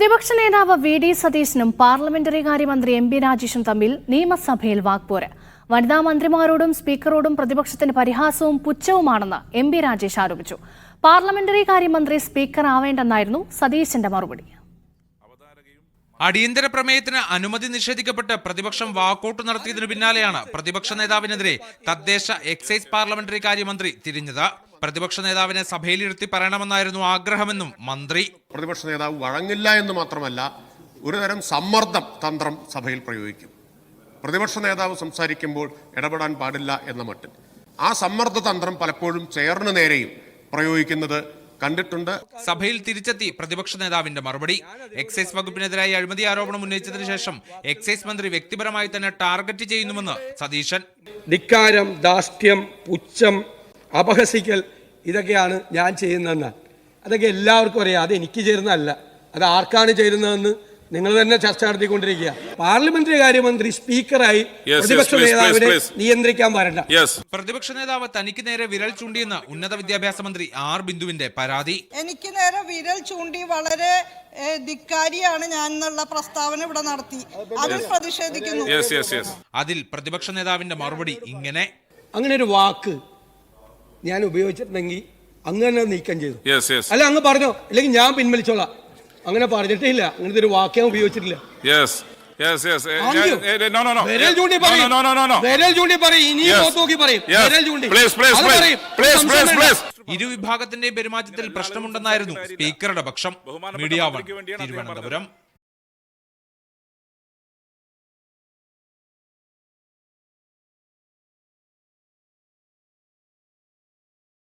പ്രതിപക്ഷ നേതാവ് വി.ഡി. സതീശനും പാർലമെന്ററി കാര്യമന്ത്രി എം.പി. രാജേഷും തമ്മിൽ നിയമസഭയിൽ വാക്പോര്. വനിതാ മന്ത്രിമാരോടും സ്പീക്കറോടും പ്രതിപക്ഷത്തിന് പരിഹാസവും പുച്ഛവുമാണെന്ന് എം.പി. രാജേഷ് ആരോപിച്ചു. പാർലമെന്ററി കാര്യമന്ത്രി സ്പീക്കർ ആവേണ്ടെന്നായിരുന്നു സതീശന്റെ മറുപടി. അടിയന്തര പ്രമേയത്തിന് അനുമതി നിഷേധിക്കപ്പെട്ട് പ്രതിപക്ഷം വാക്കൌട്ട് നടത്തിയതിനു പിന്നാലെയാണ് പ്രതിപക്ഷ നേതാവിനെതിരെ തദ്ദേശ എക്സൈസ് പാർലമെന്ററി കാര്യമന്ത്രി തിരിഞ്ഞത്. പ്രതിപക്ഷ നേതാവിനെ സഭയിലിരുത്തി പറയണമെന്നായിരുന്നു ആഗ്രഹമെന്നും മന്ത്രി. പ്രതിപക്ഷ നേതാവ് വഴങ്ങില്ല എന്ന് മാത്രമല്ല, ഒരുതരം സമ്മർദ്ദം തന്ത്രം സഭയിൽ പ്രയോഗിക്കും. പ്രതിപക്ഷ നേതാവ് സംസാരിക്കുമ്പോൾ ഇടപെടാൻ പാടില്ല എന്ന മട്ടിൽ ആ സമ്മർദ്ദ തന്ത്രം പലപ്പോഴും ചെയറിന് നേരെയും പ്രയോഗിക്കുന്നത് കണ്ടിട്ടുണ്ട്. സഭയിൽ തിരിച്ചെത്തി പ്രതിപക്ഷ നേതാവിന്റെ മറുപടി. എക്സൈസ് വകുപ്പിനെതിരായി അഴിമതി ആരോപണം ഉന്നയിച്ചതിനു ശേഷം എക്സൈസ് മന്ത്രി വ്യക്തിപരമായി തന്നെ ടാർഗറ്റ് ചെയ്യുന്നുവെന്ന് സതീശൻ. ധിക്കാരം, ധാർഷ്ട്യം, പുച്ഛം, അപഹസിക്കൽ, ഇതൊക്കെയാണ് ഞാൻ ചെയ്യുന്നതെന്ന് അതൊക്കെ എല്ലാവർക്കും അറിയാം. അത് എനിക്ക് ചേരുന്നതല്ല, അത് ആർക്കാണ് ചേരുന്നതെന്ന് നിങ്ങൾ തന്നെ ചർച്ച നടത്തിക്കൊണ്ടിരിക്കുക. പാർലമെന്ററി കാര്യമന്ത്രി സ്പീക്കറായി പ്രതിപക്ഷ നേതാവിനെ നിയന്ത്രിക്കാൻ വരണ്ട. പ്രതിപക്ഷ നേതാവ് തനിക്ക് നേരെ വിരൽ ചൂണ്ടിയെന്ന് ഉന്നത വിദ്യാഭ്യാസ മന്ത്രി ആർ ബിന്ദുവിന്റെ പരാതി. എനിക്ക് നേരെ വിരൽ ചൂണ്ടി വളരെ ധിക്കാരിയാണ് ഞാൻ എന്നുള്ള പ്രസ്താവന ഇവിടെ നടത്തി. അതിൽ പ്രതിഷേധിക്കുന്നു. അതിൽ പ്രതിപക്ഷ നേതാവിന്റെ മറുപടി ഇങ്ങനെ: അങ്ങനെ ഒരു വാക്ക് ഞാൻ ഉപയോഗിച്ചിട്ടുണ്ടെങ്കിൽ അങ്ങനെ നീക്കം ചെയ്തു. അല്ല, അങ്ങ് പറഞ്ഞോ, അല്ലെങ്കിൽ ഞാൻ പിൻവലിച്ചോളാം. അങ്ങനെ പറഞ്ഞിട്ടില്ല, അങ്ങനത്തെ ഒരു വാക്യം ഉപയോഗിച്ചിട്ടില്ല. ഇരുവിഭാഗത്തിന്റെ പെരുമാറ്റത്തിൽ പ്രശ്നമുണ്ടെന്നായിരുന്നു സ്പീക്കറുടെ പക്ഷം. മീഡിയ 1 തിരുവനന്തപുരം.